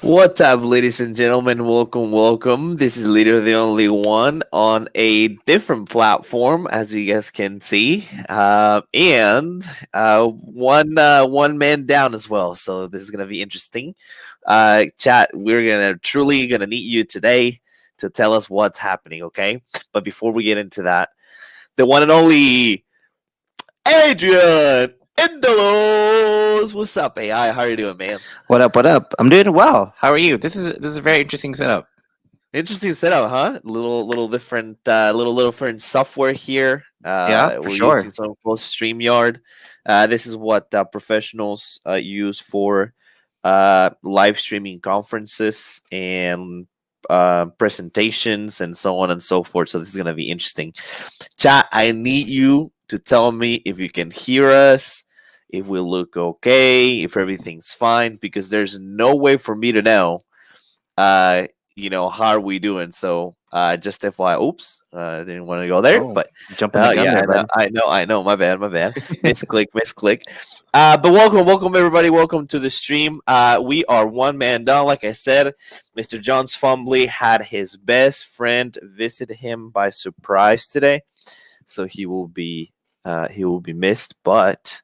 What's up, ladies and gentlemen? Welcome, welcome. This is literally the only one on a different platform, as you guys can see, and one man down as well. So this is gonna be interesting. Chat, we're gonna truly gonna need you today to tell us what's happening. Okay, but before we get into that, the one and only Adrian Indolos. What's up, AI? How are you doing, man? What up? What up? I'm doing well. How are you? This is a very interesting setup. Interesting setup, huh? Little different software here. Yeah, for We're using sure. some called StreamYard. This is what professionals use for live streaming conferences and presentations and so on and so forth. So this is gonna be interesting. Chat, I need you to tell me if you can hear us, if we look okay, if everything's fine, because there's no way for me to know uh how are we doing. So just FYI, oops, didn't want to go there, Oh, but jumping the gun yeah, there, bud. I know, my bad, misclick. But welcome everybody, welcome to the stream. We are one man down, like I said. Mr. JohnsFumblee had his best friend visit him by surprise today, so he will be missed, but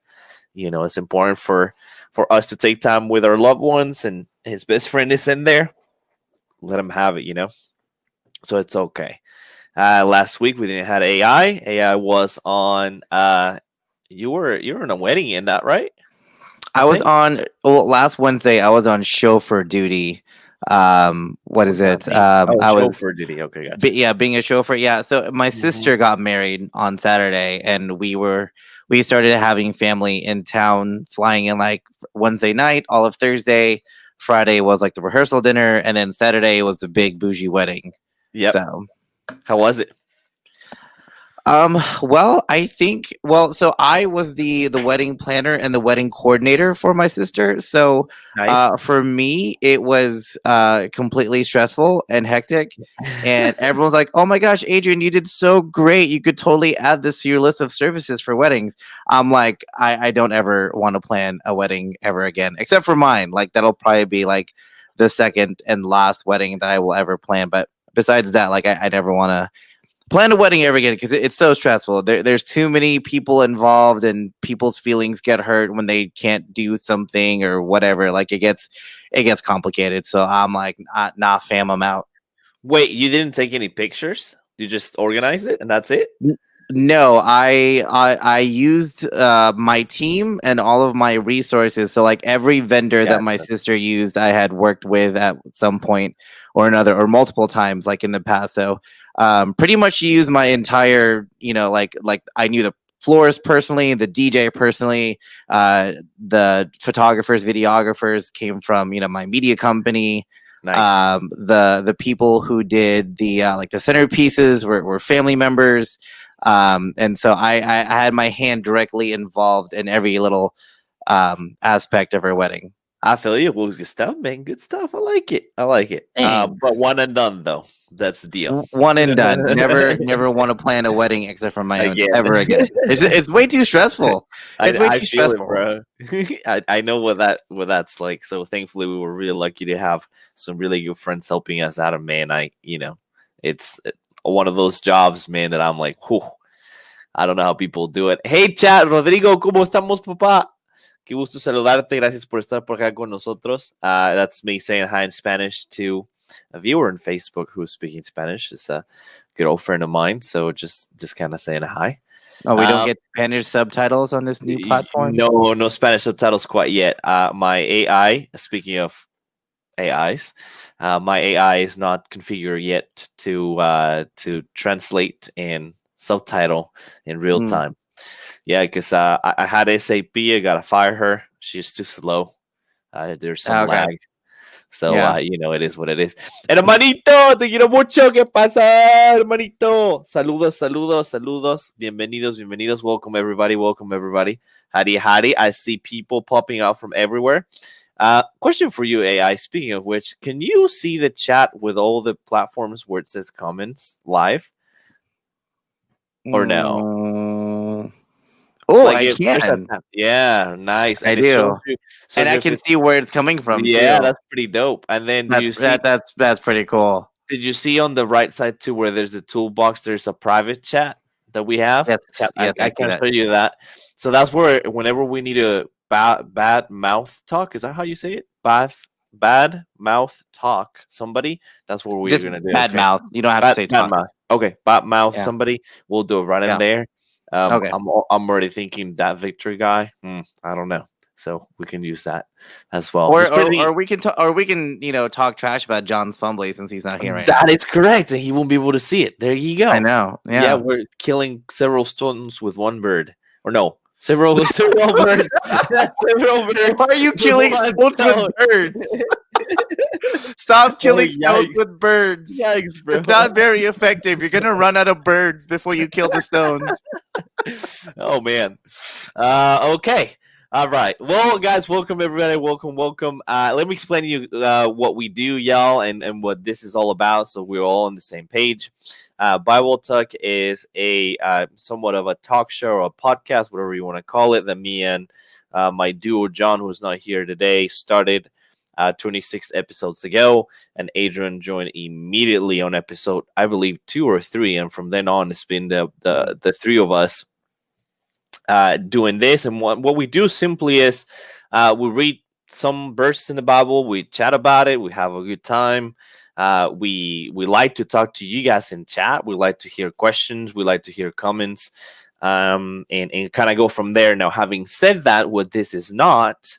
it's important for us to take time with our loved ones, and his best friend is in there. Let him have it. So it's okay. Last week we didn't have AI. AI was on. You were in a wedding in that, right? I I was think. on last Wednesday. I was on chauffeur duty. What is What's that it? mean? Oh, I was chauffeur duty. Okay, gotcha. yeah, being a chauffeur. Yeah. So my Hmm. sister got married on Saturday, and we started having family in town, flying in like Wednesday night, all of Thursday. Friday was like the rehearsal dinner, and then Saturday was the big bougie wedding. Yep. So How was it? so I was the wedding planner and the wedding coordinator for my sister. So, Nice. for me, it was completely stressful and hectic. And everyone's like, "Oh my gosh, Adrian, you did so great! You could totally add this to your list of services for weddings." I'm like, I don't ever want to plan a wedding ever again, except for mine. Like that'll probably be like the second and last wedding that I will ever plan. But besides that, like I never want to plan a wedding ever again because it's so stressful. There's too many people involved, and people's feelings get hurt when they can't do something or whatever. Like it gets complicated. So I'm like, nah, fam, I'm out. Wait, you didn't take any pictures? You just organized it, and that's it? N- No, I used my team and all of my resources. So like every vendor that my Gotcha. sister used, I had worked with at some point or another, or multiple times, like in the past. So pretty much used my entire, like I knew the floors personally, the DJ personally, the photographers, videographers came from my media company. Nice. The people who did the like the centerpieces were family members, and so I had my hand directly involved in every little aspect of her wedding. I feel you. Well, good stuff, man. Good stuff. I like it. I like it. But Thanks. one and done though. That's the deal. One and done. Never want to plan a wedding except for my own Again. ever again. It's way too stressful. It's way I too feel it, stressful. bro. I know what that's like. So thankfully, we were really lucky to have some really good friends helping us out. And man, it's one of those jobs, man, that I'm like, whew, I don't know how people do it. Hey, chat, Rodrigo, ¿cómo estamos, papá? Qué gusto saludarte. Gracias por estar por acá con nosotros. That's me saying hi in Spanish to a viewer on Facebook who's speaking Spanish. It's a good old friend of mine. So just kind of saying hi. Oh, we don't Um, get Spanish subtitles on this new platform. no Spanish subtitles quite yet. My AI, speaking of AIs, my AI is not configured yet to translate and subtitle in real Mm. time. Yeah, because I had SAP. I gotta fire her. She's too slow. There's some Okay. lag. So, Yeah. it is what it is. Hermanito, te quiero mucho. ¿Qué pasa, hermanito? Saludos, saludos, saludos. Bienvenidos, bienvenidos. Welcome, everybody. Welcome, everybody. Howdy, howdy. I see people popping out from everywhere. Question for you, AI. Speaking of which, can you see the chat with all the platforms where it says comments live or no? Mm. Oh, Like I there's a can. tab. Yeah, nice. I And it shows do. you And shows I you if can it's see where it's coming from yeah, too. that's pretty dope. And then do That, you see that that's pretty cool. did you see on the right side too where there's a toolbox, there's a private chat that we have? Yes, Chat, yes, I I see can that. show you that. So that's where whenever we need a bad mouth talk, is that how you say it? Bad mouth talk somebody, that's what we're Just gonna do, bad okay? mouth. You don't have to say Bad talk. mouth. Okay, bad mouth Yeah, somebody. We'll do it right in yeah. there. Okay. I'm already thinking that victory guy. I don't know. So we can use that as well. It's Or pretty. we can talk trash about JohnsFumblee since he's not here right now. That is correct, and he won't be able to see it. There you I go. know. Yeah, Yeah. we're killing several stones with one bird, or no, several birds. Several birds Why are you with killing one stones stone. with birds? Stop Oh, killing stones yikes! with birds. Yikes, bro! It's not very effective. You're gonna run out of birds before you kill the stones. Oh man. Okay. All right. Well, guys, welcome everybody. Welcome. Let me explain to you what we do, y'all, and what this is all about, so we're all on the same page. Bible Talk is a somewhat of a talk show or a podcast, whatever you want to call it, that me and my duo John, who's not here today, started 26 episodes ago, and Adrian joined immediately on episode, I believe, 2 or 3, and from then on, it's been the three of us doing this. And what we do simply is we read some verses in the Bible, we chat about it, we have a good time. We like to talk to you guys in chat. We like to hear questions. We like to hear comments, and kind of go from there. Now, having said that, what this is not,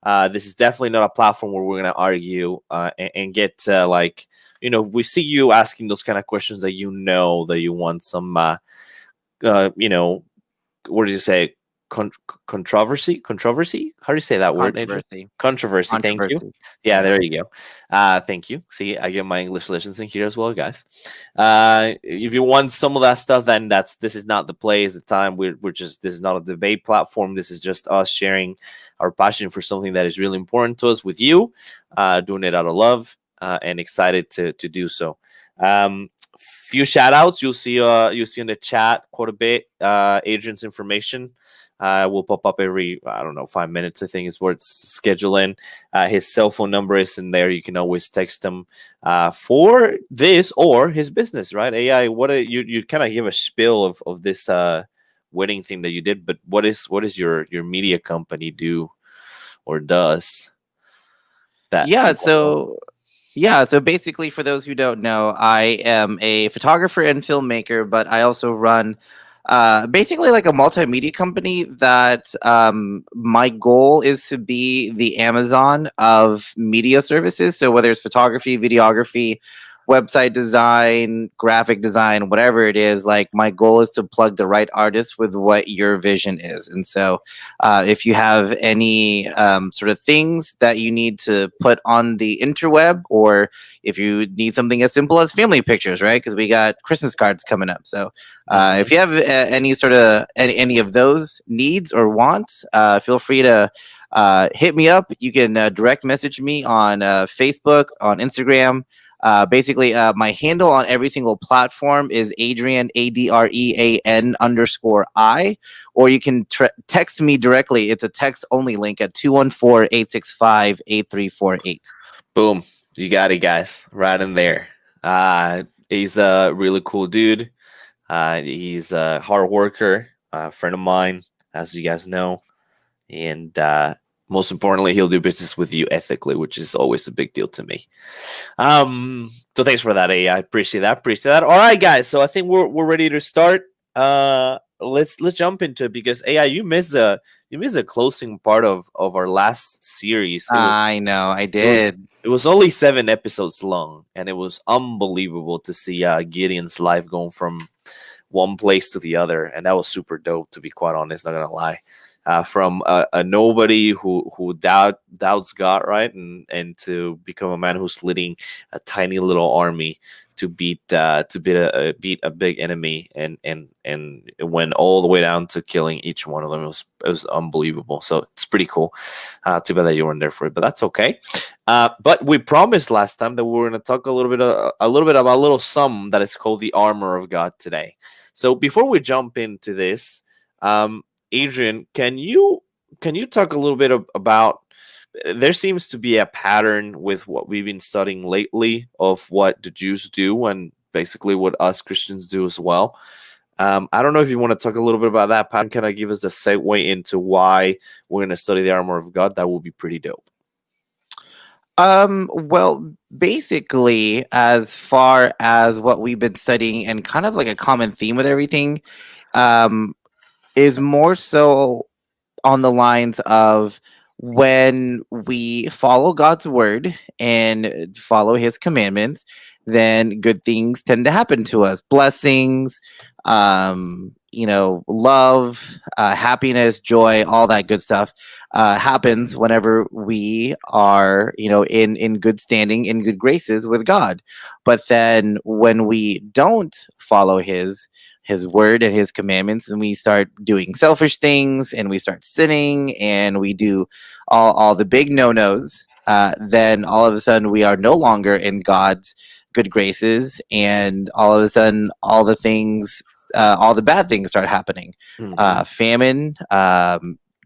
this is definitely not a platform where we're going to argue and get like, we see you asking those kind of questions that that you want some, what did you say? Controversy? How do you say that word, Adrian? Controversy. Controversy. Thank you. Controversy. Yeah, Yeah. there you go. Thank you. See, I get my English lessons in here as well, guys. If you want some of that stuff, then this is not the place, the time. We're just, this is not a debate platform. This is just us sharing our passion for something that is really important to us with you, doing it out of love, and excited to do so. Few shout outs you'll see in the chat quite a bit. Adrian's information will pop up every, I don't know, 5 minutes, I think is where it's scheduling. His cell phone number is in there. You can always text him for this or his business, right? AI, you kind of give a spill of this wedding thing that you did, but what is your media company do or does that Yeah, people know? so basically, for those who don't know, I am a photographer and filmmaker, but I also run basically like a multimedia company that my goal is to be the Amazon of media services. So whether it's photography, videography, website design, graphic design, whatever it is, like my goal is to plug the right artist with what your vision is. And so if you have any sort of things that you need to put on the interweb, or if you need something as simple as family pictures, right? Because we got Christmas cards coming up. So if you have any sort of any of those needs or wants, feel free to hit me up. You can direct message me on Facebook, on Instagram. Basically, my handle on every single platform is Adrean, ADREAN_I, or you can text me directly. It's a text only link at 214-865-8348. Boom. You got it, guys. Right in there. He's a really cool dude. He's a hard worker, a friend of mine, as you guys know. And most importantly, he'll do business with you ethically, which is always a big deal to me. So thanks for that, AI. Appreciate that. All right, guys. So I think we're ready to start. Let's jump into it, because AI, you missed the closing part of our last series. I know, I did. It was only 7 episodes long, and it was unbelievable to see Gideon's life going from one place to the other, and that was super dope, to be quite honest. Not gonna lie. From a nobody who doubts God, right, and to become a man who's leading a tiny little army to beat a big enemy, and it went all the way down to killing each one of them. It was unbelievable. So it's pretty cool. Too bad that you weren't there for it, but that's okay. But we promised last time that we were going to talk a little bit about a little sum that is called the armor of God today. So before we jump into this, Adrian, can you talk a little bit about? There seems to be a pattern with what we've been studying lately of what the Jews do and basically what us Christians do as well. I don't know if you want to talk a little bit about that pattern. Can I give us the segue into why we're going to study the armor of God? That will be pretty dope. Well, basically, as far as what we've been studying and kind of like a common theme with everything, um, is more so on the lines of when we follow God's word and follow his commandments, then good things tend to happen to us. Blessings, love, happiness, joy, all that good stuff happens whenever we are, in good standing, in good graces with God. But then when we don't follow his word and his commandments, and we start doing selfish things and we start sinning and we do all the big no-nos, then all of a sudden we are no longer in God's good graces, and all of a sudden all the bad things start happening. Famine,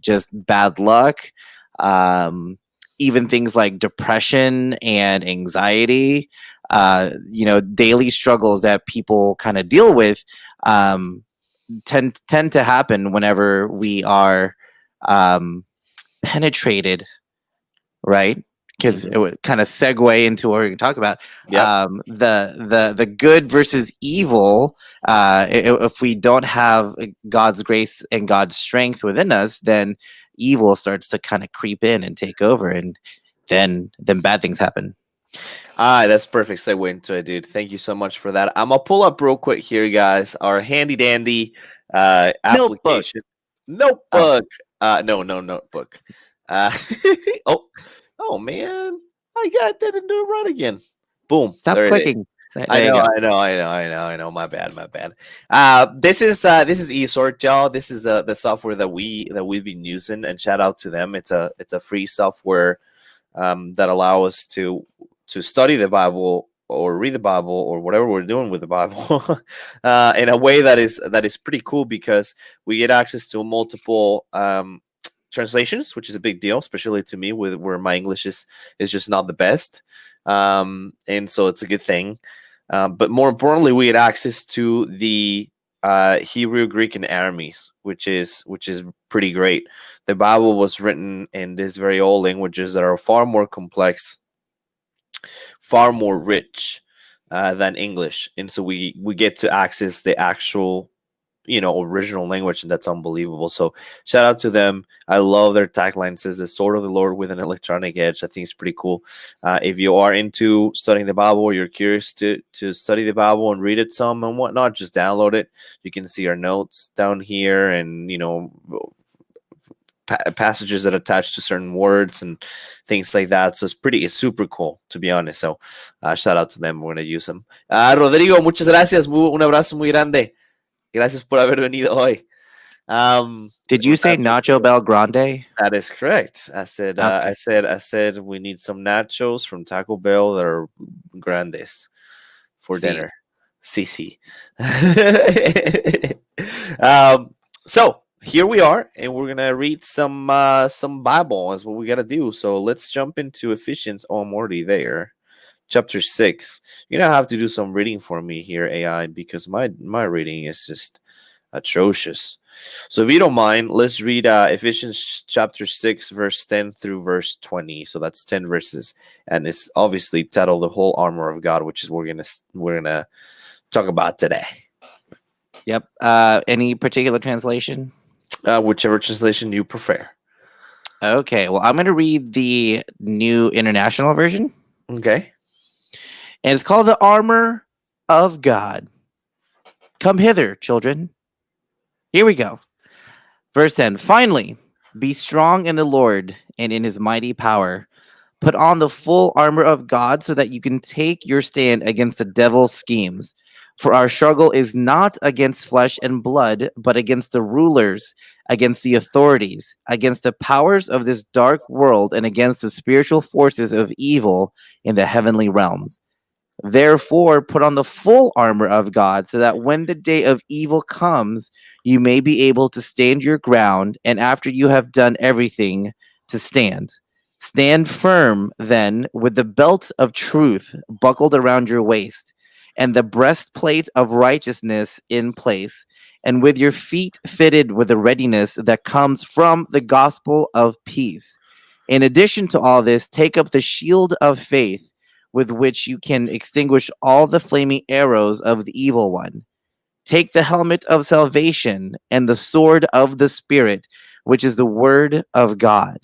just bad luck, even things like depression and anxiety, daily struggles that people kind of deal with, tend to happen whenever we are penetrated, right? Because it would kind of segue into what we're going to talk about. The good versus evil. If we don't have God's grace and God's strength within us, then evil starts to kind of creep in and take over, and then bad things happen. That's perfect segue into it, dude. Thank you so much for that. I'm gonna pull up real quick here, guys. Our handy dandy application notebook. No notebook. Oh man, I didn't do it right again. Boom. Stop clicking. I know. My bad. This is eSort, y'all. This is the software that we've been using, and shout out to them. It's a free software that allow us to study the Bible or read the Bible or whatever we're doing with the Bible in a way that is pretty cool, because we get access to multiple translations, which is a big deal, especially to me, with where my English is just not the best, and so it's a good thing. But more importantly, we get access to the Hebrew, Greek, and Aramees, which is pretty great. The Bible was written in these very old languages that are far more complex, far more rich than English, and so we get to access the actual original language, and that's unbelievable. So shout out to them. I love their tagline. It says the sword of the Lord with an electronic edge. I think it's pretty cool. If you are into studying the Bible, or you're curious to study the Bible and read it some and whatnot, just download it. You can see our notes down here, and passages that attach to certain words and things like that. So it's super cool, to be honest. So shout out to them. We're going to use them. Rodrigo, muchas gracias. Un abrazo muy grande. Gracias por haber venido hoy. Did you say Nacho Bel Grande? That is correct. I said, okay. I said we need some nachos from Taco Bell that are grandes for dinner. Sí. So here we are, and we're gonna read some Bible. That's what we gotta do. So let's jump into Ephesians. Oh, I'm already there. Chapter 6. You're gonna have to do some reading for me here, AI, because my reading is just atrocious. So if you don't mind, let's read Ephesians chapter 6, verse 10 through verse 20. So that's 10 verses, and it's obviously titled "The Whole Armor of God," which is what we're gonna talk about today. Yep. Any particular translation? Whichever translation you prefer. Okay. Well, I'm gonna read the New International Version. Okay. And it's called the Armor of God. Come hither, children. Here we go. Verse 10. Finally, be strong in the Lord and in his mighty power. Put on the full armor of God so that you can take your stand against the devil's schemes. For our struggle is not against flesh and blood, but against the rulers, against the authorities, against the powers of this dark world, and against the spiritual forces of evil in the heavenly realms. Therefore, put on the full armor of God, so that when the day of evil comes, you may be able to stand your ground, and after you have done everything, to stand. Stand firm, then, with the belt of truth buckled around your waist, and the breastplate of righteousness in place, and with your feet fitted with the readiness that comes from the gospel of peace. In addition to all this, take up the shield of faith with which you can extinguish all the flaming arrows of the evil one. Take the helmet of salvation and the sword of the Spirit, which is the word of God,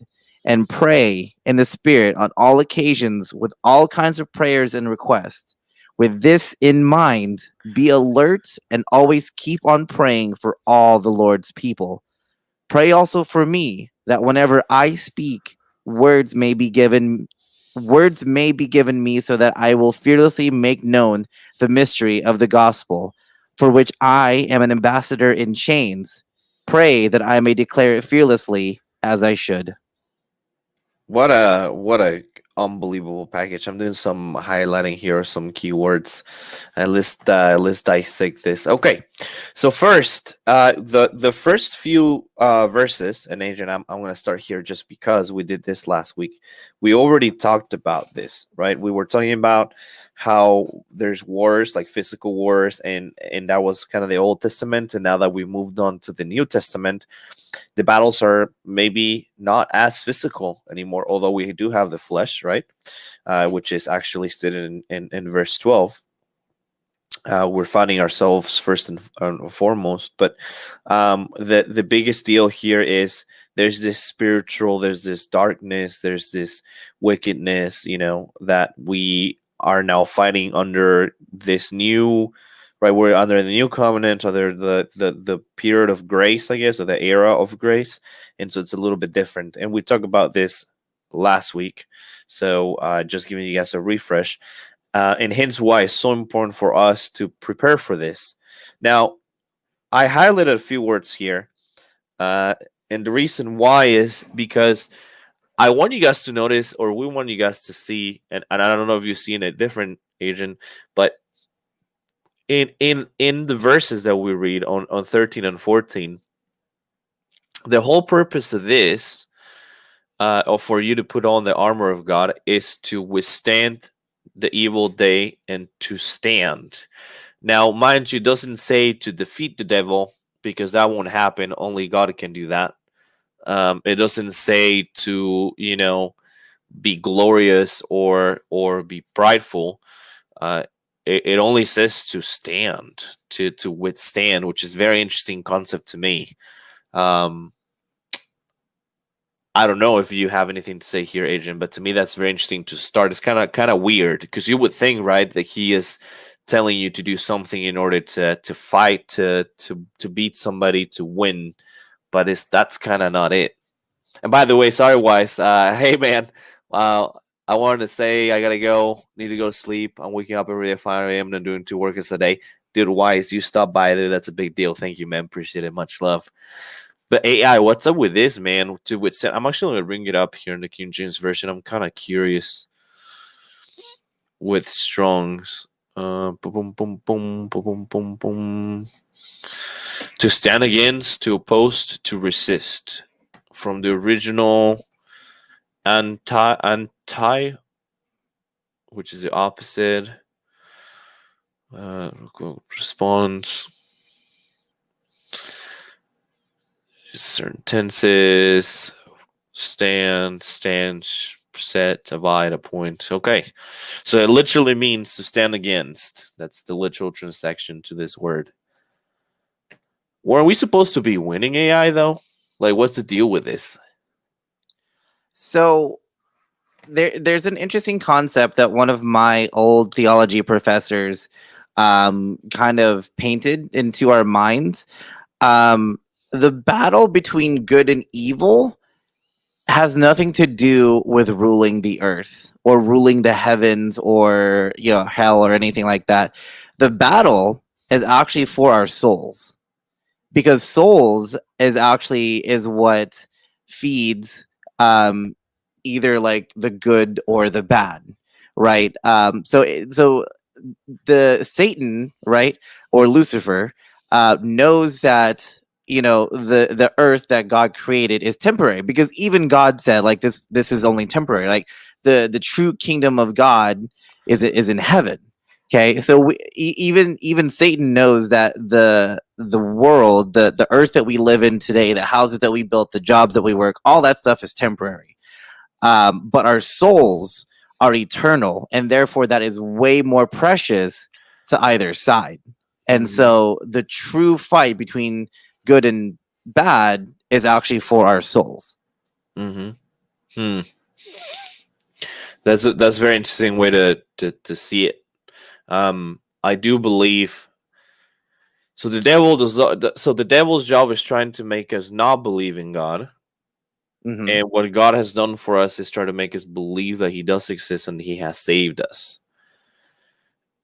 and pray in the Spirit on all occasions with all kinds of prayers and requests. With this in mind, be alert and always keep on praying for all the Lord's people. Pray also for me, that whenever I speak, words may be given words may be given me, so that I will fearlessly make known the mystery of the gospel, for which I am an ambassador in chains. Pray that I may declare it fearlessly as I should. What a unbelievable package. I'm doing some highlighting here, some keywords, and let's dissect this. Okay, so first, the first few verses, and Adrian, I'm gonna start here just because we did this last week. We already talked about this, right? We were talking about how there's wars, like physical wars, and that was kind of the Old Testament, and now that we moved on to the New Testament, the battles are maybe not as physical anymore, although we do have the flesh, right? Which is actually stated in verse 12. We're finding ourselves first and foremost, but the biggest deal here is there's this spiritual, there's this darkness, there's this wickedness, that we are now fighting under this new, right? We're under the new covenant, under the period of grace, I guess, or the era of grace, and so it's a little bit different. And we talked about this last week, so just giving you guys a refresh, and hence why it's so important for us to prepare for this. Now, I highlighted a few words here, and the reason why is because I want you guys to notice, or we want you guys to see, and I don't know if you've seen it different, Agent, but in the verses that we read on 13 and 14, the whole purpose of this, or for you to put on the armor of God, is to withstand the evil day and to stand. Now, mind you, doesn't say to defeat the devil, because that won't happen. Only God can do that. It doesn't say to be glorious or be prideful. It only says to stand, to withstand, which is very interesting concept to me. I don't know if you have anything to say here, Adrian, but to me that's very interesting to start. It's kind of weird, because you would think, right, that he is telling you to do something in order to fight, to beat somebody, to win, but that's kind of not it. And by the way, sorry, Wise. Hey, man. I wanted to say I gotta go. Need to go sleep. I'm waking up every day at 5 a.m. and doing 2 workouts a day. Dude, Wise, you stopped by, dude. That's a big deal. Thank you, man. Appreciate it. Much love. But AI, what's up with this, man? I'm actually gonna bring it up here in the King James version. I'm kind of curious with Strong's. Boom, boom, boom, boom, boom, boom, boom. To stand against, to oppose, to resist. From the original anti, which is the opposite. Response. Certain tenses. Stand, set, divide, appoint. Okay. So it literally means to stand against. That's the literal translation to this word. Weren't we supposed to be winning, AI, though? Like, what's the deal with this? So there's an interesting concept that one of my old theology professors kind of painted into our minds. The battle between good and evil has nothing to do with ruling the earth or ruling the heavens or hell or anything like that. The battle is actually for our souls, because souls is what feeds either like the good or the bad, right? So the Satan, right, or Lucifer, knows that the earth that God created is temporary, because even God said like this is only temporary. Like the true kingdom of God is in heaven. Okay, so even Satan knows that the world, the earth that we live in today, the houses that we built, the jobs that we work, all that stuff is temporary. But our souls are eternal, and therefore that is way more precious to either side. And Mhm. so the true fight between good and bad is actually for our souls. Mhm. Hmm. That's a very interesting way to see it. I do believe. So the devil does not, so the devil's job is trying to make us not believe in God, Mm-hmm. and what God has done for us is try to make us believe that He does exist and He has saved us.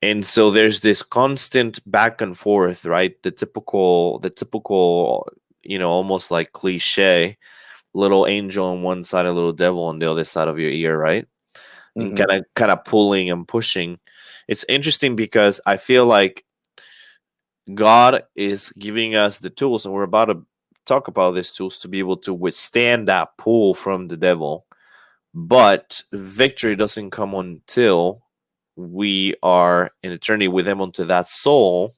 And so there's this constant back and forth, right? The typical, almost like cliche, little angel on one side, a little devil on the other side of your ear, right? And Mm-hmm. kind of pulling and pushing. It's interesting because I feel like God is giving us the tools, and we're about to talk about these tools to be able to withstand that pull from the devil. But victory doesn't come until we are in eternity with Him, until that soul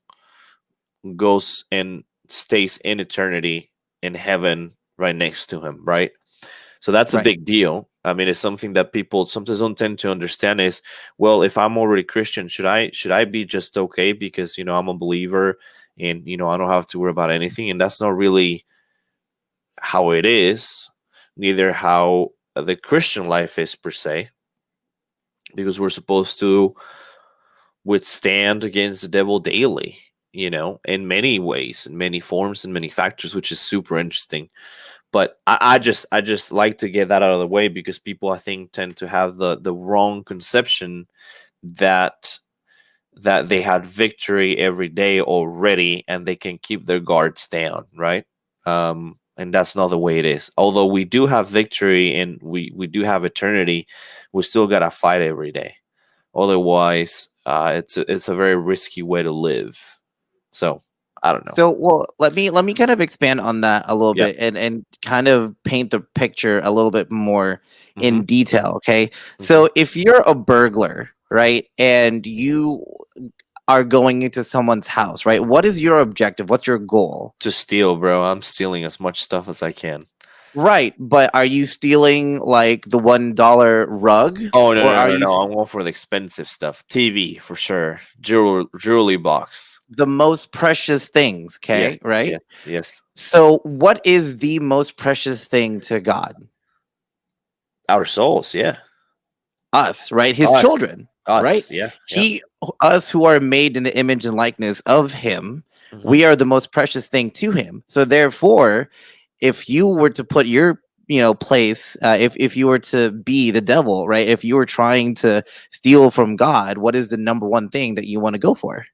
goes and stays in eternity in heaven right next to Him, right? So that's a Right. big deal. I mean, it's something that people sometimes don't tend to understand is, well, if I'm already Christian, should I be just okay because I'm a believer and I don't have to worry about anything? And that's not really how it is, neither how the Christian life is per se, because we're supposed to withstand against the devil daily, in many ways, in many forms, in many factors, which is super interesting. But I just like to get that out of the way because people, I think, tend to have the wrong conception that they had victory every day already and they can keep their guards down, right? And that's not the way it is. Although we do have victory and we do have eternity, we still gotta fight every day. Otherwise, it's a very risky way to live. So I don't know. So, well, let me kind of expand on that a little Yeah. bit, and kind of paint the picture a little bit more Mm-hmm. in detail. Okay, Mm-hmm. so if you're a burglar, right, and you are going into someone's house, right, what is your objective? What's your goal? To steal, bro. I'm stealing as much stuff as I can. Right, but are you stealing like the $1 rug, Oh no or no are no you no! I'm going for the expensive stuff. TV for sure. Jewelry box. the most precious things? Yes Okay, right. yes yes. So, what is the most precious thing to God? Our souls, yeah. Us, right? His Us children, right? us, yeah yeah. Us who are made in the image and likeness of him, Hmm. we are the most precious thing to him. So therefore, if you were to put your place, if you were to be the devil, right, if you were trying to steal from God, what is the number one thing that you want to go for?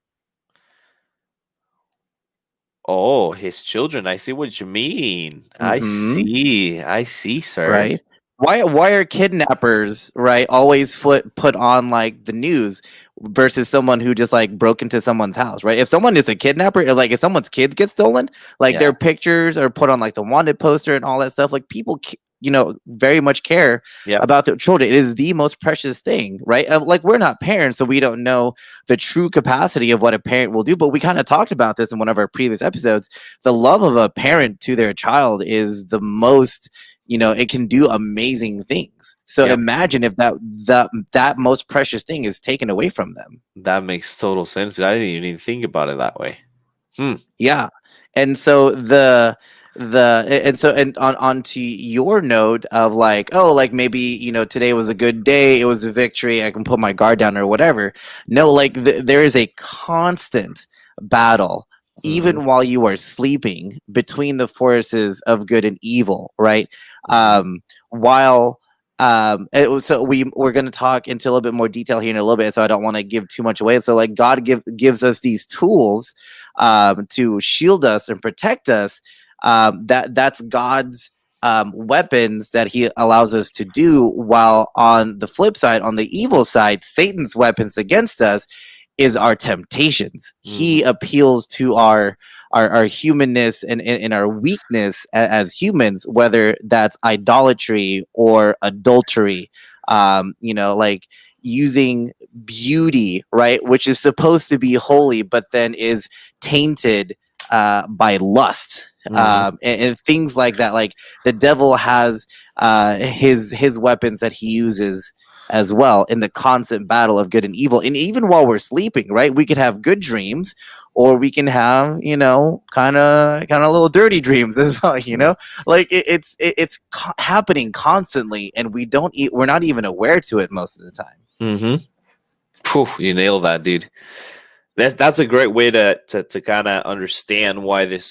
Oh, his children. I see what you mean. Mm-hmm. I see, sir. Right? Why are kidnappers, right, always put on like the news versus someone who just like broke into someone's house, right? If someone is a kidnapper, like if someone's kids get stolen, like Yeah their pictures are put on like the wanted poster and all that stuff. Like people, very much care yeah. about their children. It is the most precious thing, right? Like we're not parents, so we don't know the true capacity of what a parent will do. But we kind of talked about this in one of our previous episodes. The love of a parent to their child is the most, it can do amazing things. So Yeah. imagine if that most precious thing is taken away from them. That makes total sense. I didn't even think about it that way. Hmm. Yeah. And so and on to your note of like, oh, like maybe, today was a good day, it was a victory, I can put my guard down or whatever. No, like there is a constant battle Hmm. even while you are sleeping between the forces of good and evil, right? Hmm. While so we're going to talk into a little bit more detail here in a little bit, so I don't want to give too much away. So like God gives us these tools to shield us and protect us. That's God's weapons that he allows us to do, while on the flip side, on the evil side, Satan's weapons against us is our temptations. He appeals to our humanness and our weakness as humans, whether that's idolatry or adultery, like using beauty, right, which is supposed to be holy, but then is tainted by lust, and things like that. Like the devil has his weapons that he uses as well in the constant battle of good and evil. And even while we're sleeping, right, we could have good dreams, or we can have, kind of little dirty dreams as well. Like it's happening constantly, and we're not even aware to it most of the time. Poof, you nailed that, dude. That's a great way to kind of understand why this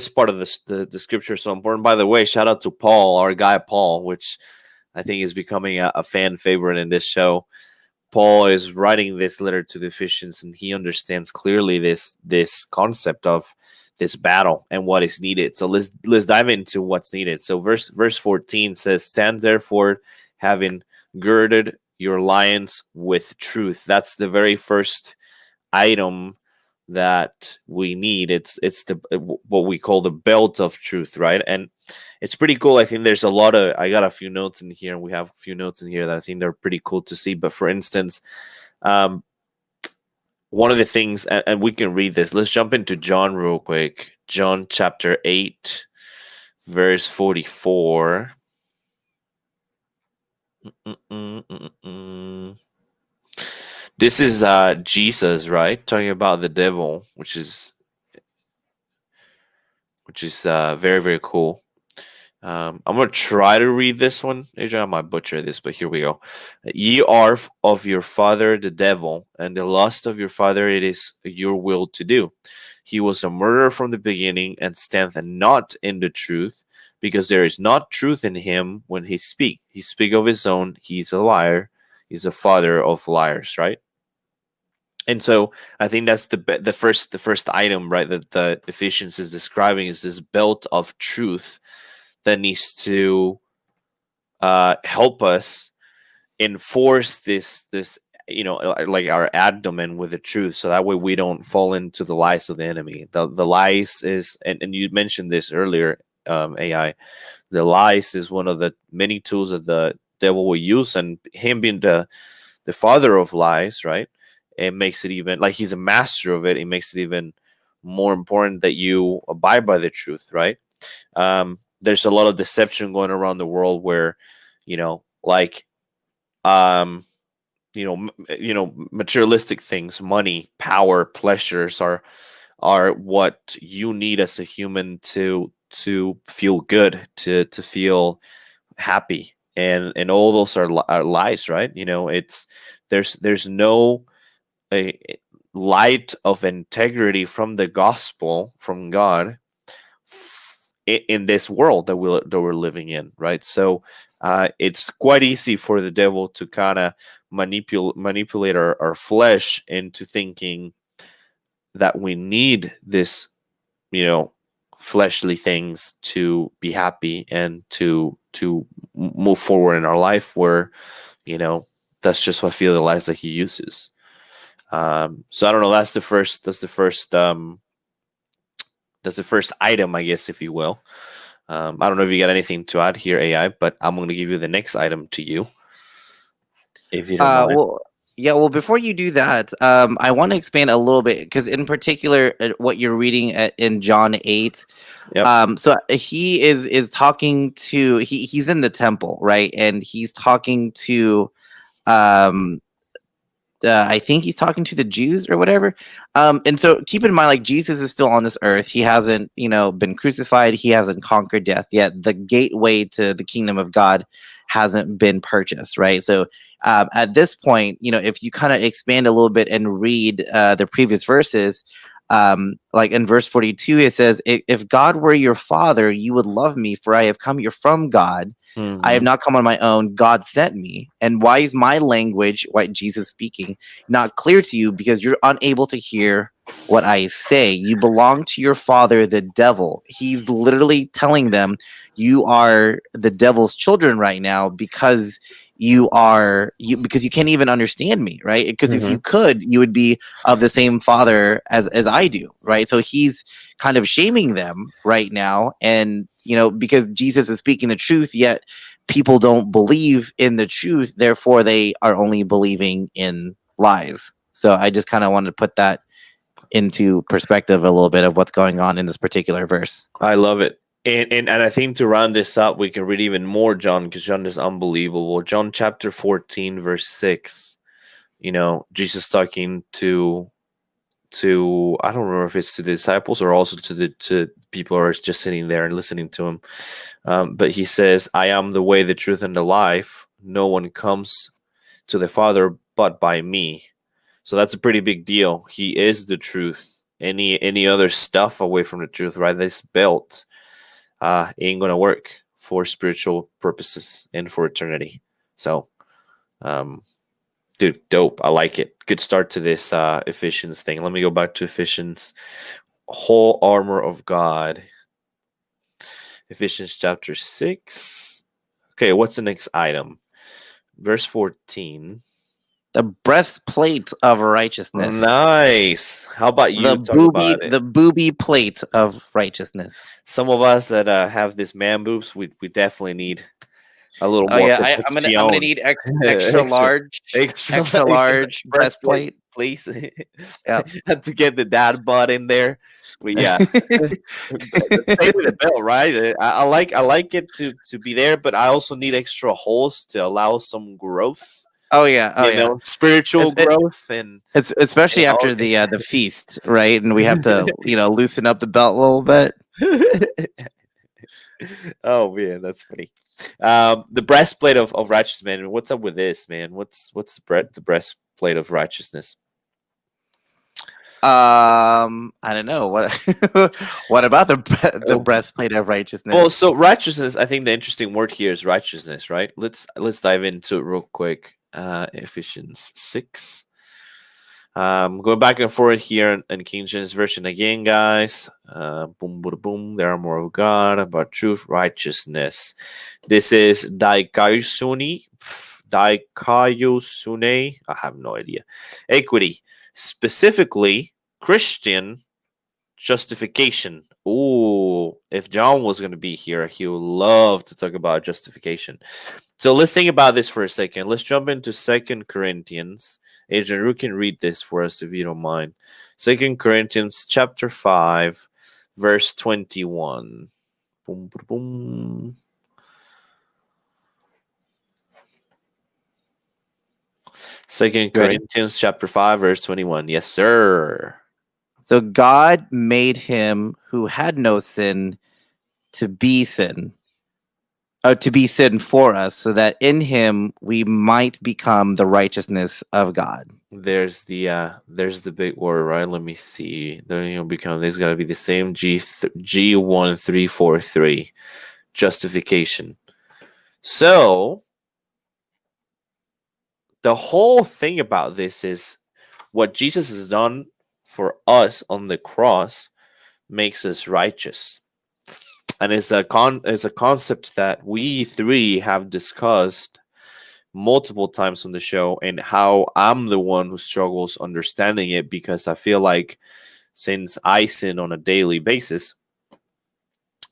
part of the scripture is so important. By the way, shout out to Paul, our guy Paul, which I think is becoming a fan favorite in this show. Paul is writing this letter to the Ephesians, and he understands clearly this concept of this battle and what is needed. So let's dive into what's needed. So verse 14 says, "Stand therefore, having girded your loins with truth." That's the very first item that we need. It's what we call the belt of truth, right? And it's pretty cool. I think there's I got a few notes in here, and we have a few notes in here that I think they're pretty cool to see. But for instance, one of the things, and we can read this, let's jump into John real quick. John chapter 8 verse 44. This is Jesus, right? Talking about the devil, which is very, very cool. I'm going to try to read this one. Adrian, I might butcher this, but here we go. "Ye are of your father the devil, and the lust of your father it is your will to do. He was a murderer from the beginning, and standeth not in the truth, because there is not truth in him when he speak. He speak of his own, he is a liar. He's a father of liars," right? And so I think that's the first item, right, that the Ephesians is describing, is this belt of truth that needs to help us enforce this like our abdomen with the truth, so that way we don't fall into the lies of the enemy. The lies is, and you mentioned this earlier, AI. The lies is one of the many tools that the devil will use, and him being the father of lies, right? It makes it even, like, he's a master of it. It makes it even more important that you abide by the truth, right? There's a lot of deception going around the world where, materialistic things, money, power, pleasures are what you need as a human to feel good, to feel happy, and all those are lies, right? There's no a light of integrity from the gospel, from God, in this world that we're living in, right? So it's quite easy for the devil to kind of manipulate our flesh into thinking that we need this, fleshly things to be happy and to move forward in our life, where that's just what feel the lies that he uses. So I don't know. That's the first item, I guess, if you will. I don't know if you got anything to add here, AI, but I'm going to give you the next item to you, if you don't mind. Well, before you do that, I want to expand a little bit, because in particular, what you're reading in John 8. Yep. So he is talking to, he's in the temple, right? And he's talking to, I think he's talking to the Jews or whatever. And so keep in mind, like, Jesus is still on this earth. He hasn't, been crucified. He hasn't conquered death yet. The gateway to the kingdom of God hasn't been purchased, right? So at this point, if you kind of expand a little bit and read the previous verses, like in verse 42, it says, "If God were your father, you would love me, for I have come here from God. I have not come on my own. God sent me. And why is my language," what Jesus speaking, "not clear to you? Because you're unable to hear what I say. You belong to your father, the devil." He's literally telling them, you are the devil's children right now, because you are you because you can't even understand me, right? Because if you could, you would be of the same father as I do, right? So he's kind of shaming them right now, and because Jesus is speaking the truth, yet people don't believe in the truth, therefore they are only believing in lies. So I just kind of wanted to put that into perspective a little bit of what's going on in this particular verse. I love it. And I think to round this up, we can read even more John, because John is unbelievable. John chapter 14, verse 6. Jesus talking to I don't remember if it's to the disciples or also to people who are just sitting there and listening to him. But he says, I am the way, the truth, and the life. No one comes to the Father but by me. So that's a pretty big deal. He is the truth. Any other stuff away from the truth, right? This belt ain't gonna work for spiritual purposes and for eternity. So, dude, dope. I like it. Good start to this Ephesians thing. Let me go back to Ephesians. Whole armor of God. Ephesians chapter 6. Okay, what's the next item? Verse 14. The breastplate of righteousness. Nice. How about you the booby plate of righteousness. Some of us that have this man boobs, we definitely need a little more. Yeah, I'm gonna need extra large breastplate, please. Yeah, to get the dad butt in there. But yeah, same with the belt, right? I like it to be there, but I also need extra holes to allow some growth. Spiritual growth, and it's especially after the feast, right? And we have to loosen up the belt a little bit. Oh man, that's funny. The breastplate of righteousness, man. What's up with this, man? What's the breastplate of righteousness? I don't know what. What about the breastplate of righteousness? Well, so righteousness. I think the interesting word here is righteousness, right? Let's dive into it real quick. Ephesians 6. Going back and forth here in King James Version again, guys. Boom, boom, boom. The armor of God, about truth, righteousness. This is daikaiosune. I have no idea. Equity, specifically Christian justification. Ooh, if John was going to be here, he would love to talk about justification. So let's think about this for a second. Let's jump into 2 Corinthians. Adrian, you can read this for us if you don't mind. 2 Corinthians chapter 5, verse 21. Boom, boom, boom. Second Corinthians chapter 5, verse 21. Yes, sir. So God made him who had no sin to be sin. To be sin for us, so that in him we might become the righteousness of God. There's the big word, right? Let me see. There's got to be the same G1343, justification. So the whole thing about this is what Jesus has done for us on the cross makes us righteous. And it's a concept that we three have discussed multiple times on the show, and how I'm the one who struggles understanding it, because I feel like since I sin on a daily basis,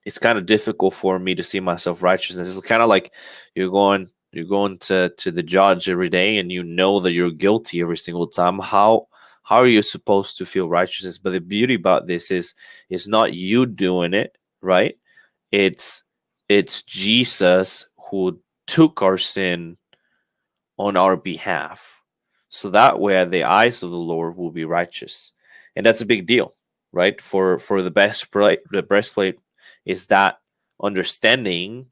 it's kind of difficult for me to see myself righteousness. It's kind of like you're going to the judge every day, and you know that you're guilty every single time. How are you supposed to feel righteousness? But the beauty about this is it's not you doing it, right? It's Jesus who took our sin on our behalf, so that way the eyes of the Lord will be righteous. And that's a big deal, right? For the breastplate is that understanding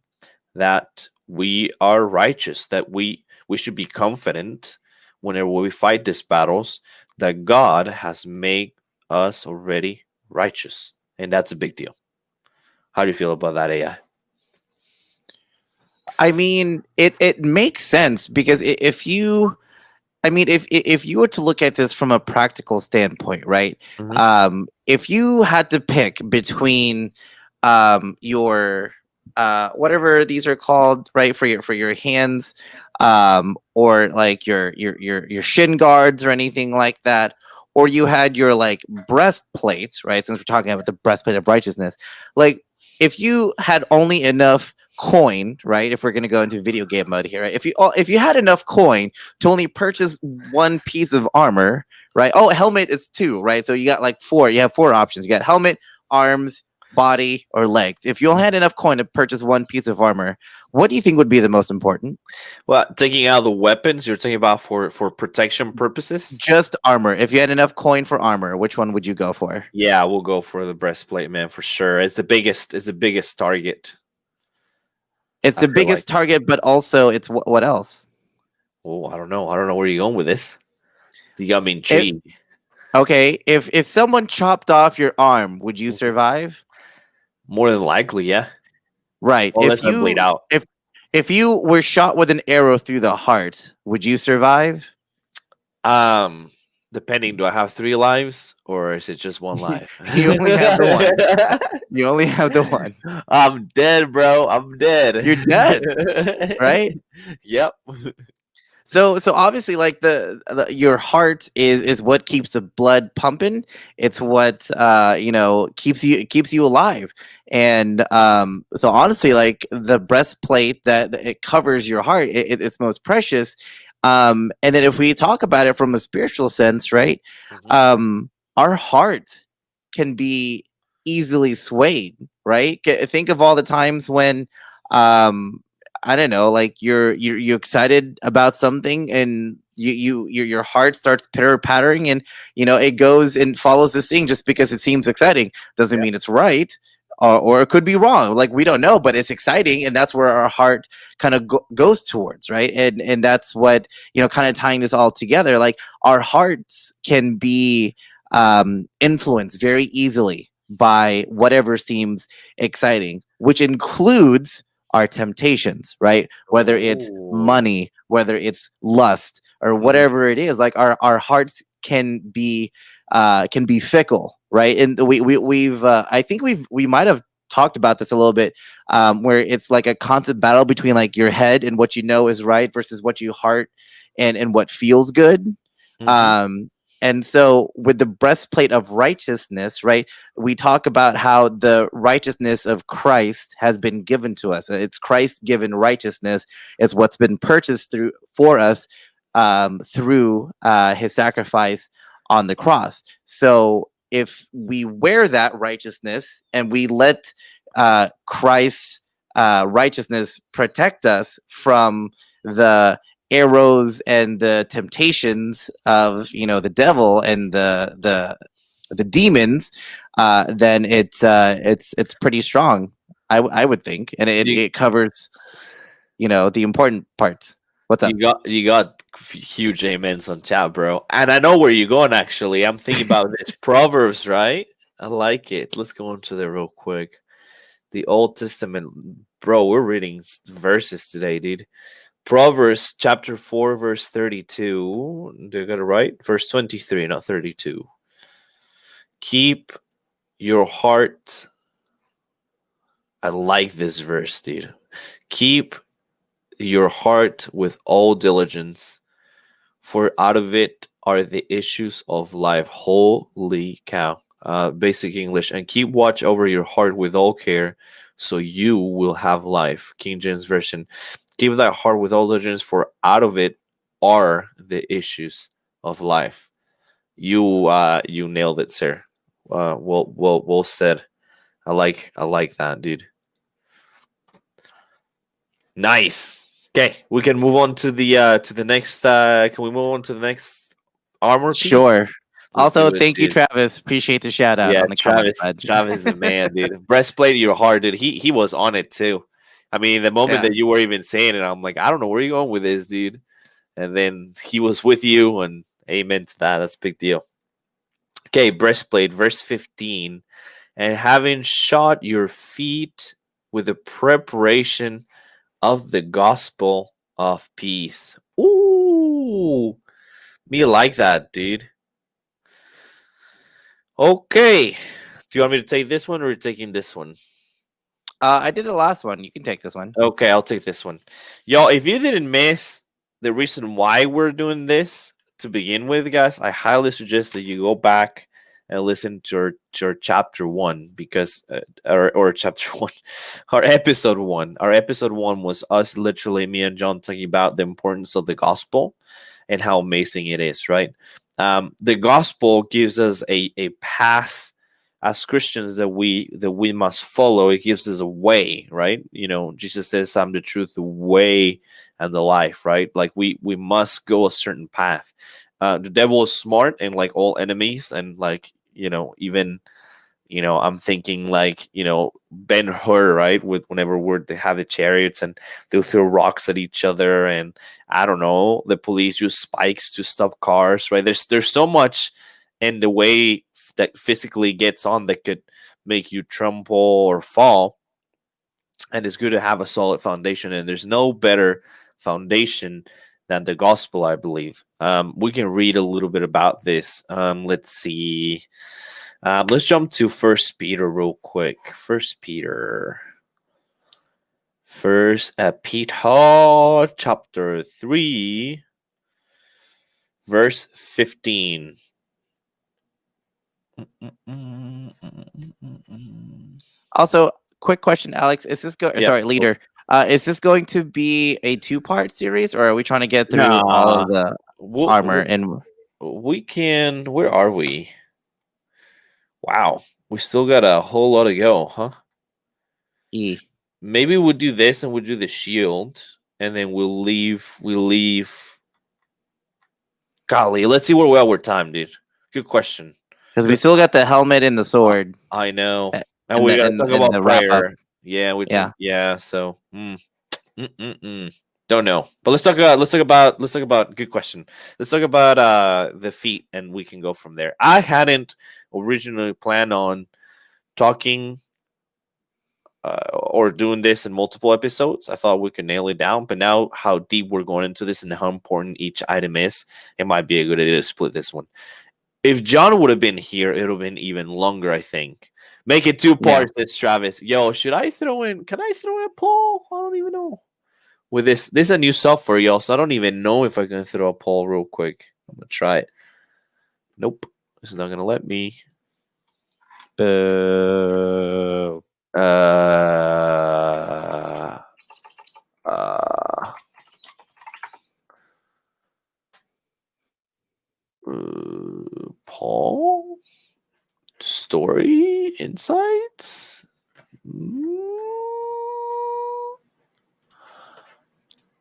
that we are righteous, that we should be confident whenever we fight these battles, that God has made us already righteous. And that's a big deal. How do you feel about that, AI? I mean, it makes sense, because if you were to look at this from a practical standpoint, right? Mm-hmm. If you had to pick between your whatever these are called, right? For your hands, or like your shin guards or anything like that. Or you had your like breastplates, right? Since we're talking about the breastplate of righteousness, like if you had only enough coin, right? If we're gonna go into video game mode here, right? If you had enough coin to only purchase one piece of armor, right? Oh, helmet is two, right? So you got like four. You have four options. You got helmet, arms, body, or legs. If you only had enough coin to purchase one piece of armor, what do you think would be the most important? Well, taking out the weapons, you're talking about for protection purposes. Just armor. If you had enough coin for armor, which one would you go for? Yeah, we'll go for the breastplate, man, for sure. It's the biggest. It's the biggest target. It's I the feel like. biggest target, but also it's what else? Oh, I don't know. I don't know where you're going with this. You got me If intrigued. okay, if someone chopped off your arm, would you survive? More than likely, yeah. Right. Unless I bleed out. If you were shot with an arrow through the heart, would you survive? Um, Depending, do I have 3 lives or is it just one life? You only have the one. You only have the one. I'm dead, bro. I'm dead. You're dead, right? Yep. So obviously, like your heart is what keeps the blood pumping. It's what keeps you alive. And so honestly, like the breastplate that it covers your heart, it's most precious. And then if we talk about it from a spiritual sense, right? Mhm. Our heart can be easily swayed, right? Think of all the times when um I don't know, like you're excited about something and your heart starts pitter pattering, and it goes and follows this thing just because it seems exciting doesn't Yeah. mean it's right, or it could be wrong. Like we don't know, but it's exciting, and that's where our heart kind of goes towards, right? And that's what kind of tying this all together. Like our hearts can be influenced very easily by whatever seems exciting, which includes our temptations, right? Whether it's Ooh. money, whether it's lust, or Mhm. whatever it is, like our hearts can be fickle, right? And we've I think we might have talked about this a little bit, where it's like a constant battle between like your head and what you know is right versus what you heart and what feels good. Mhm. um and so with the breastplate of righteousness, right, we talk about how the righteousness of Christ has been given to us. It's Christ given righteousness. It's what's been purchased through for us, through his sacrifice on the cross. So if we wear that righteousness and we let Christ's righteousness protect us from the arrows and the temptations of the devil and the demons, then it's pretty strong. I would think, and it, You it covers the important parts. What's up? you got huge amens on chat, bro. And I know where you're going. Actually, I'm thinking about this Proverbs, right? I like it. Let's go into there real quick. The Old Testament, bro. We're reading verses today, dude. Proverbs chapter 4, verse 32. Do I got it right? Verse 23, not 32. Keep your heart. I like this verse, dude. Keep your heart with all diligence, for out of it are the issues of life. Holy cow. Basic English. And keep watch over your heart with all care, so you will have life. King James Version. Keep thy heart with all diligence, for out of it are the issues of life. You nailed it, sir. Well said. I like that, dude. Nice. Okay, we can move on to the next. Can we move on to the next armor piece? Sure. Let's do Also, it, thank you, dude. Travis. Appreciate the shout out Yeah, on the comment Travis. side. Travis is the man, dude. Breastplate of your heart, dude. He was on it too. I mean, the moment Yeah. that you were even saying it, I'm like, I don't know where you're going with this, dude. And then he was with you, and amen to that. That's a big deal. Okay, breastplate, verse 15. And having shod your feet with the preparation of the gospel of peace. Ooh, me like that, dude. Okay. Do you want me to take this one or are you taking this one? I did the last one. You can take this one. Okay, I'll take this one. Y'all, if you didn't miss the reason why we're doing this to begin with, guys, I highly suggest that you go back and listen to our chapter 1 because or chapter 1, our episode 1. Our episode 1 was us, literally me and John, talking about the importance of the gospel and how amazing it is, right? The gospel gives us a path as Christians that we must follow. It gives us a way, right? You know, Jesus says, "I'm the truth, the way, and the life." Right? Like we must go a certain path. The devil is smart, and like all enemies, and like even I'm thinking like Ben Hur, right? With whenever they have the chariots and they'll throw rocks at each other, and I don't know, the police use spikes to stop cars, right? There's so much in the way that physically gets on that could make you tremble or fall, and it's good to have a solid foundation, and there's no better foundation than the gospel, I believe. We can read a little bit about this. Let's see. Let's jump to First Peter real quick. First Peter chapter 3 verse 15. Also, quick question, Alex. Is this Yeah. sorry, leader? Is this going to be a 2-part series, or are we trying to get through all of the armor? And we can. Where are we? Wow, we still got a whole lot to go, huh? Maybe we'll do this and we'll do the shield, and then we'll leave. Golly, let's see where we are with time, dude. Good question. Because we still got the helmet and the sword. I know, and we gotta talk about prayer. Yeah, yeah. So, don't know, but let's talk about. Good question. Let's talk about the feet, and we can go from there. I hadn't originally planned on talking or doing this in multiple episodes. I thought we could nail it down, but now how deep we're going into this and how important each item is, it might be a good idea to split this one. If John would have been here, it would have been even longer, I think. Make it 2 parts, it's Travis. Yo, can I throw in a poll? I don't even know. With this is a new software, y'all, so I don't even know if I can throw a poll real quick. I'm going to try it. Nope. It's not going to let me. Paul story insights.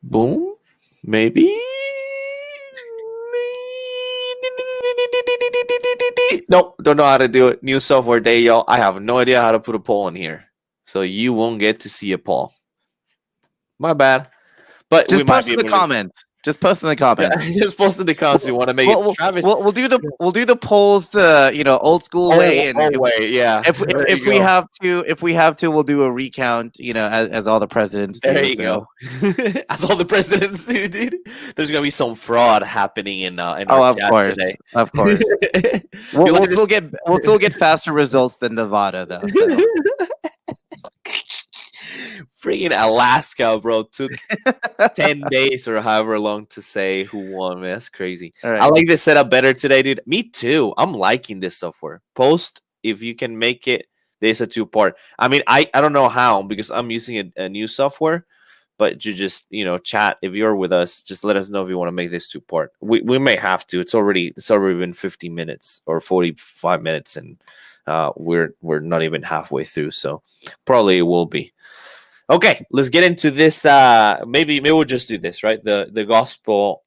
Boom. Maybe. Nope, don't know how to do it. New software day, y'all. I have no idea how to put a poll in here, so you won't get to see a poll. My bad. But just post in the comments. Just post in the comments. Just post in the comments. You want to make it Travis? We'll do the polls the old school way. And yeah. If we have to, we'll do a recount. As all the presidents do. There you go. As all the presidents do, dude. There's gonna be some fraud happening in our chat today. Of course. We'll still get faster results than Nevada though. So. Freaking Alaska, bro, took 10 days or however long to say who won. Man, that's crazy. Right. I like this setup better today, dude. Me too. I'm liking this software. Post if you can make it. There's a 2-part. I mean, I don't know how because I'm using a new software, but you just chat if you're with us. Just let us know if you want to make this 2-part. We may have to. It's already been 50 minutes or 45 minutes, and we're not even halfway through, so probably it will be. Okay, let's get into this. Maybe we'll just do this, right? The gospel,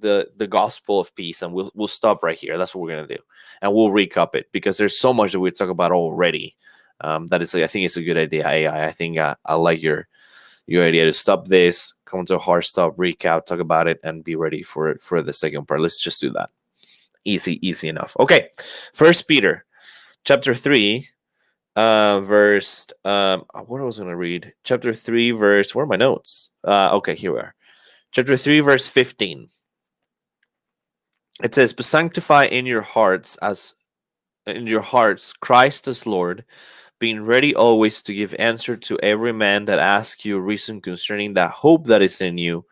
the gospel of peace, and we'll stop right here. That's what we're gonna do, and we'll recap it because there's so much that we talk about already. That is, I think it's a good idea. I think I like your idea to stop this, come to a hard stop, recap, talk about it, and be ready for the second part. Let's just do that. Easy enough. Okay, First Peter, chapter 3. Verse what I was gonna read, chapter 3 verse, where are my notes? Okay, here we are. Chapter 3 verse 15. It says, "But sanctify in your hearts as in your hearts Christ as Lord, being ready always to give answer to every man that asks you a reason concerning that hope that is in you,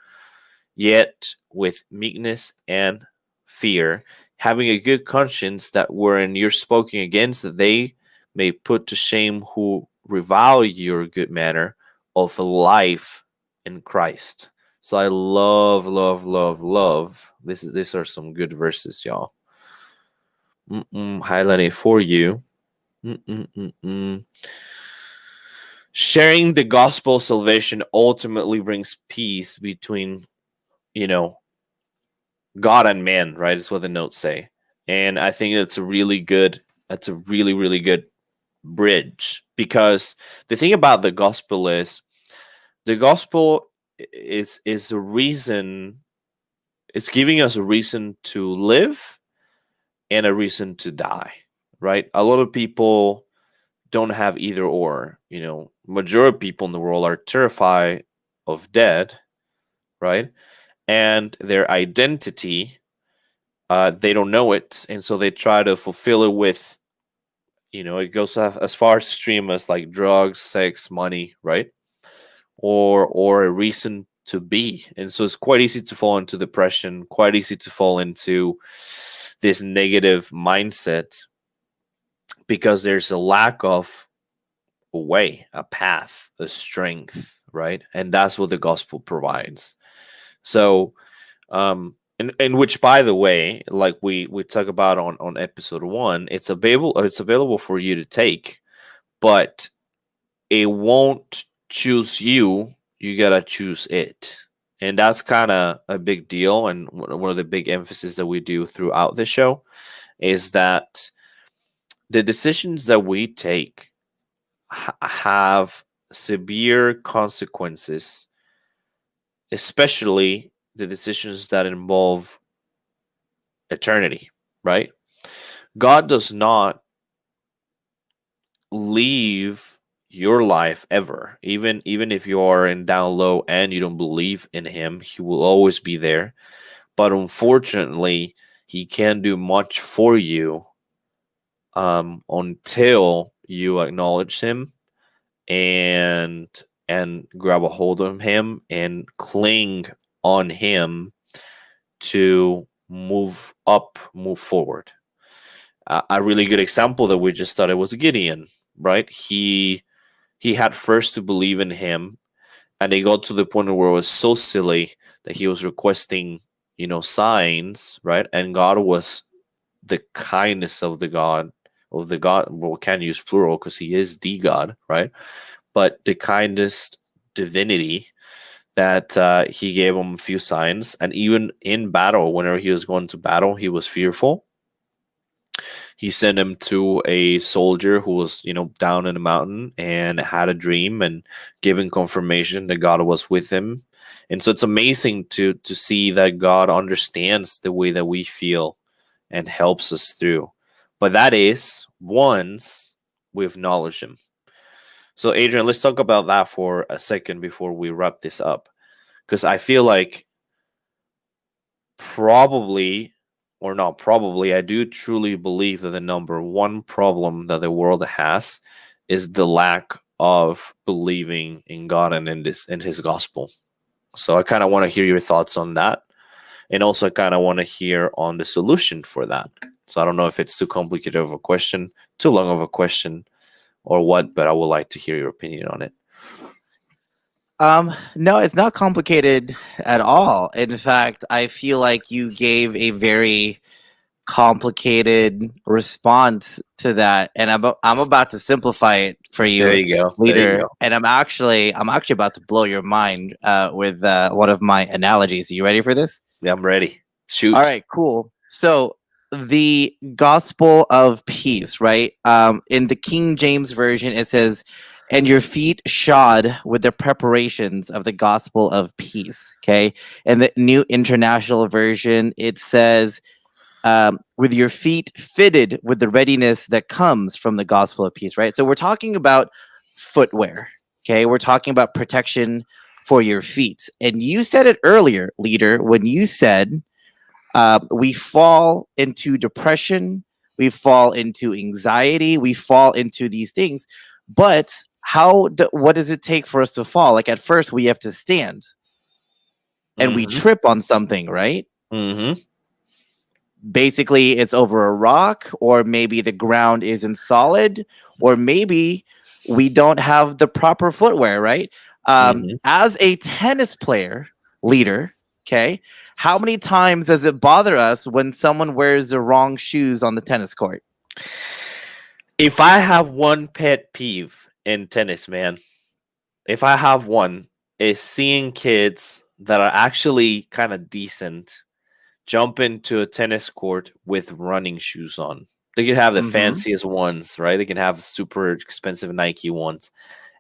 yet with meekness and fear, having a good conscience, that wherein you're spoken against, that they may put to shame who revile your good manner of life in Christ. So I love, love, love, love. These are some good verses, y'all. Highlight it for you. Mm-mm-mm-mm. Sharing the gospel of salvation ultimately brings peace between, you know, God and man, right? Is what the notes say. And I think that's a really, really good bridge, because the thing about the gospel is the gospel is a reason, it's giving us a reason to live and a reason to die, right? A lot of people don't have either or. Majority of people in the world are terrified of death, right? And their identity, they don't know it, and so they try to fulfill it with, it goes as far extreme as like drugs, sex, money, right? Or a reason to be. And so it's quite easy to fall into depression, quite easy to fall into this negative mindset, because there's a lack of a way, a path, a strength, right? And that's what the gospel provides. So, and which, by the way, like we talk about on episode 1, it's available for you to take, but it won't choose you. You gotta choose it, and that's kind of a big deal. And one of the big emphasis that we do throughout the show is that the decisions that we take have severe consequences, especially the decisions that involve eternity, right? God does not leave your life ever. Even if you are in down low and you don't believe in him, he will always be there. But unfortunately, he can't do much for you until you acknowledge him and grab a hold of him and cling on him to move up, move forward. A really good example that we just started was Gideon, right? He had first to believe in him, and they got to the point where it was so silly that he was requesting, signs, right? And God was the kindness of the God. Well, we can't use plural because he is the God, right? But the kindest divinity that he gave him a few signs, and even in battle, whenever he was going to battle, he was fearful. He sent him to a soldier who was, down in the mountain and had a dream and giving confirmation that God was with him. And so it's amazing to see that God understands the way that we feel and helps us through. But that is once we acknowledge him. So Adrian, let's talk about that for a second before we wrap this up. Because I feel like probably, or not probably, I do truly believe that the number one problem that the world has is the lack of believing in God and in his gospel. So I kind of want to hear your thoughts on that, and also I kind of want to hear on the solution for that. So I don't know if it's too complicated of a question, too long of a question, or what, but I would like to hear your opinion on it. No, it's not complicated at all. In fact, I feel like you gave a very complicated response to that, and I'm about to simplify it for you, There you go. There you leader. go. And I'm actually about to blow your mind with one of my analogies. Are you ready for this? Yeah, I'm ready. Shoot. All right, cool. So the gospel of peace, right? In the King James version, it says, "And your feet shod with the preparations of the gospel of peace." Okay, and the New International Version, it says, "With your feet fitted with the readiness that comes from the gospel of peace." Right. So we're talking about footwear. Okay, we're talking about protection for your feet, and you said it earlier, leader, when you said we fall into depression, we fall into anxiety, we fall into these things. But what does it take for us to fall? Like at first we have to stand and we Mm-hmm. trip on something, right? Mm-hmm. Basically it's over a rock, or maybe the ground isn't solid, or maybe we don't have the proper footwear, right? Mm-hmm. As a tennis player leader, okay, how many times does it bother us when someone wears the wrong shoes on the tennis court? If I have one pet peeve in tennis, man, if I have one, is seeing kids that are actually kind of decent jump into a tennis court with running shoes on. They can have the Mm-hmm. fanciest ones, right? They can have super expensive Nike ones.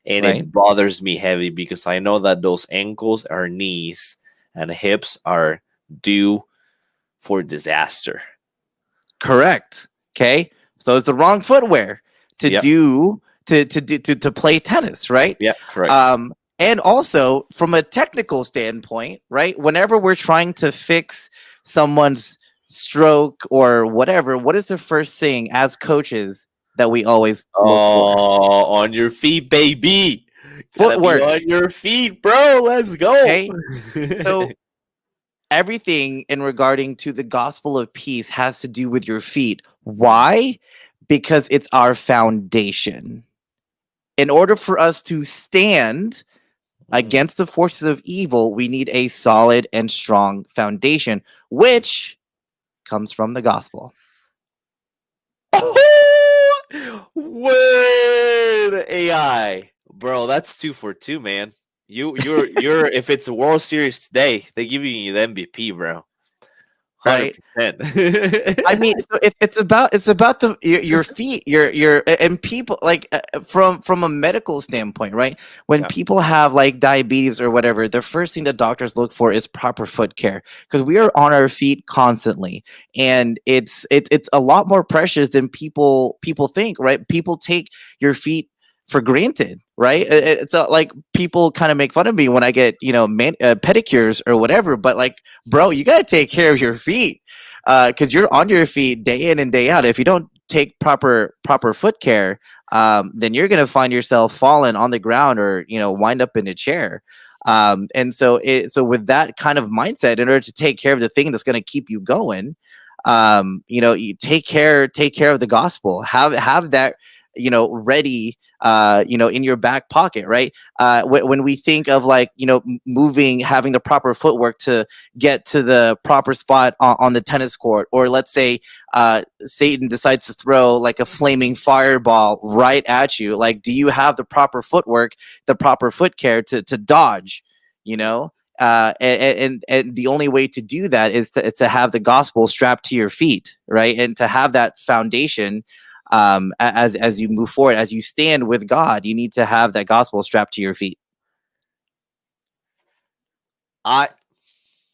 And Right. it bothers me heavy because I know that those ankles or knees and hips are due for disaster. Correct. Okay. So it's the wrong footwear to Yep. do to play tennis, right? Yep. Correct. And also from a technical standpoint, right? Whenever we're trying to fix someone's stroke or whatever, what is the first thing as coaches that we always look for? Oh, on your feet, baby. Gotta be Footwork. on your feet, bro. Let's go. Okay. So everything in regarding to the gospel of peace has to do with your feet. Why? Because it's our foundation. In order for us to stand against the forces of evil, we need a solid and strong foundation, which comes from the gospel. Word AI, bro. That's 2 for 2, man. You're. If it's a World Series today, they give you the MVP, bro. Right? 100%. I mean, so it's about your feet, your and people like from a medical standpoint, right? When Yeah. people have like diabetes or whatever, the first thing that doctors look for is proper foot care because we are on our feet constantly, and it's a lot more precious than people think, right? People take your feet for granted, right? It's like people kind of make fun of me when I get pedicures or whatever, but like, bro, you got to take care of your feet because you're on your feet day in and day out. If you don't take proper foot care, then you're gonna find yourself falling on the ground or wind up in a chair. And so with that kind of mindset, in order to take care of the thing that's going to keep you going, you take care of the gospel. Have that ready in your back pocket, right? When we think of like moving, having the proper footwork to get to the proper spot on the tennis court, or let's say Satan decides to throw like a flaming fireball right at you, like do you have the proper footwork, the proper foot care to dodge, and the only way to do that is to have the gospel strapped to your feet, right? And to have that foundation as you move forward, as you stand with God, you need to have that gospel strapped to your feet. I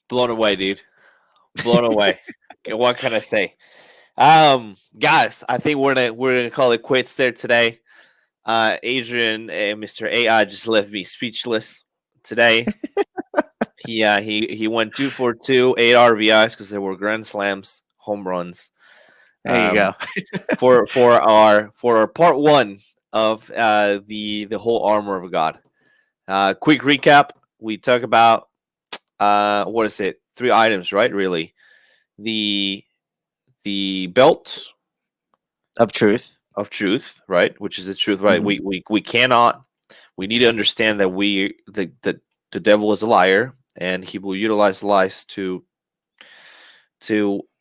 blown away, dude. Blown away. What can I say? Guys, I think we're gonna call it quits there today. Adrian and Mr. AI just left me speechless today. He went 2 for 2, 8 RBIs because there were grand slams, home runs. There you go. For our part one of the whole armor of God. Quick recap: we talk about what is it? 3 items, right? Really, the belt Of truth. of truth, right? Which is the truth, right? Mhm. We cannot. We need to understand that the devil is a liar, and he will utilize lies to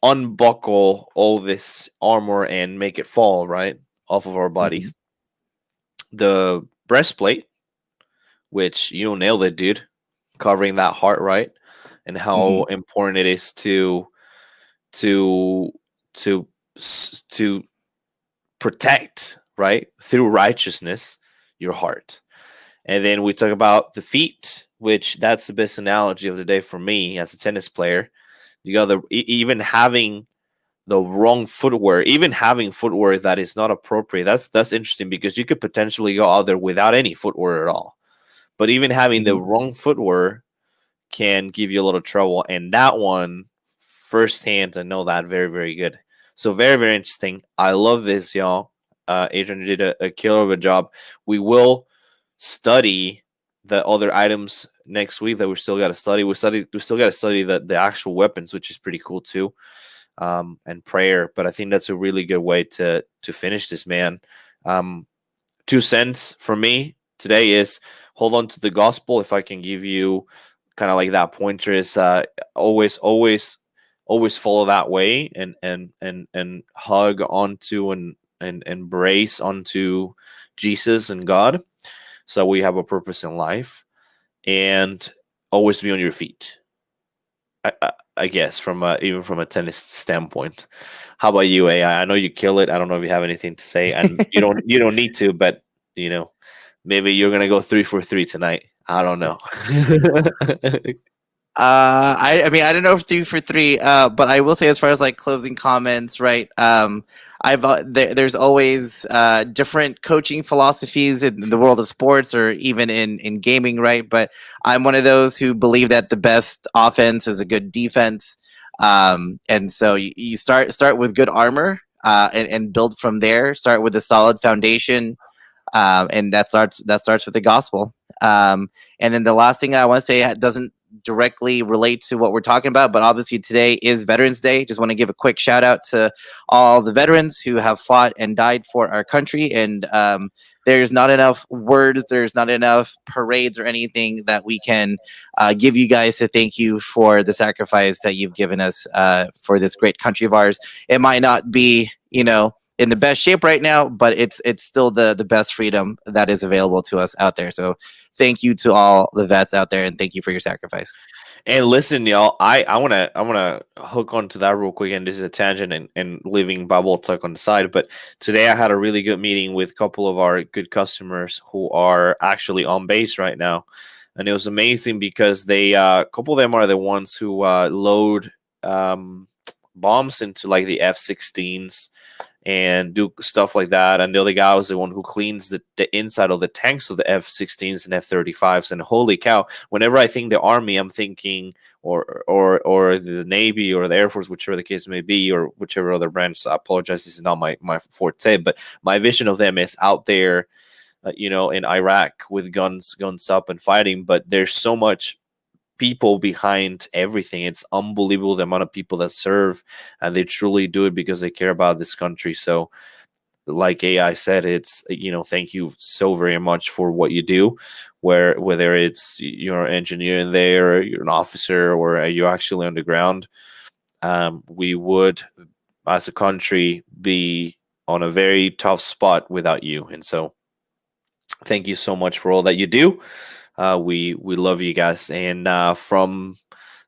unbuckle all this armor and make it fall right off of our Mhm. bodies. The breastplate, which you nailed it, dude, covering that heart, right, and how Mhm. important it is to to to protect, right, through righteousness, your heart. And then we talk about the feet, which that's the best analogy of the day for me as a tennis player. You got even having the wrong footwear, even having footwear that is not appropriate. That's interesting because you could potentially go out there without any footwear at all. But even having the Mhm. wrong footwear can give you a little trouble. And that one, firsthand, I know that very, very good. So very, very interesting. I love this, y'all. Adrian did a killer of a job. We will study the other items next week that we still got to study. We still got to study the actual weapons, which is pretty cool too, and prayer. But I think that's a really good way to finish this, man. 2 cents for me today is hold on to the gospel. If I can give you kind of like that pointer is always follow that way and hug onto and embrace onto Jesus and God, so we have a purpose in life, and always be on your feet. I guess even from a tennis standpoint. How about you, AI? I know you kill it. I don't know if you have anything to say, and you don't need to, but maybe you're gonna go 3 for 3 tonight. I don't know. I mean, I don't know if 3 for 3, but I will say, as far as like closing comments, right? There's always different coaching philosophies in the world of sports, or even in gaming, right? But I'm one of those who believe that the best offense is a good defense, and so you start with good armor, and build from there. Start with a solid foundation, and that starts with the gospel. And then the last thing I want to say doesn't directly relate to what we're talking about, but obviously today is Veterans Day. Just want to give a quick shout out to all the veterans who have fought and died for our country. And there's not enough words, there's not enough parades or anything that we can give you guys to thank you for the sacrifice that you've given us for this great country of ours. It might not be, in the best shape right now, but it's still the best freedom that is available to us out there. So thank you to all the vets out there, and thank you for your sacrifice. And listen, y'all, I wanna hook onto that real quick, and this is a tangent and leaving Bible talk on the side. But today I had a really good meeting with a couple of our good customers who are actually on base right now, and it was amazing because they a couple of them are the ones who load bombs into like the F-16s and do stuff like that. And the other guy was the one who cleans the inside of the tanks of the F-16s and F-35s. And holy cow, whenever I think the Army, I'm thinking or the Navy or the Air Force, whichever the case may be, or whichever other branch. I apologize, this is not my forte, but my vision of them is out there, in Iraq with guns up and fighting. But there's so much people behind everything. It's unbelievable the amount of people that serve, and they truly do it because they care about this country. So like AI said, it's thank you so very much for what you do, whether it's you're an engineer in there, or you're an officer, or you're actually on the ground. We would, as a country, be on a very tough spot without you. And so thank you so much for all that you do. We love you guys, and from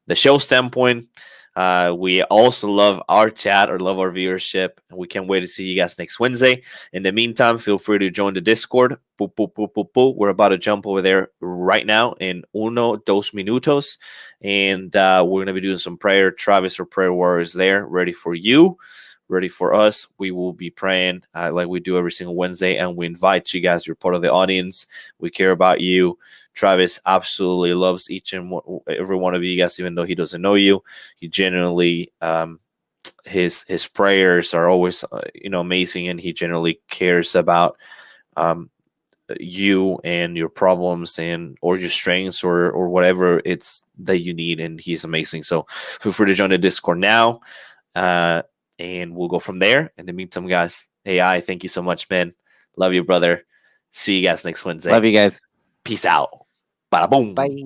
the show standpoint, we also love our chat or love our viewership, and we can't wait to see you guys next Wednesday. In the meantime, feel free to join the Discord. We're about to jump over there right now in 2 minutos, and we're gonna be doing some prayer. Travis, or prayer warrior, is there, ready for you, ready for us. We will be praying like we do every single Wednesday, and we invite you guys. You're part of the audience. We care about you. Travis absolutely loves each and every one of you guys, even though he doesn't know you. He genuinely, his prayers are always, amazing, and he generally cares about you and your problems or your strengths or whatever it's that you need, and he's amazing. So feel free to join the Discord now, and we'll go from there. In the meantime, guys, AI, thank you so much, man. Love you, brother. See you guys next Wednesday. Love you guys. Peace out. Bada boom. Bye.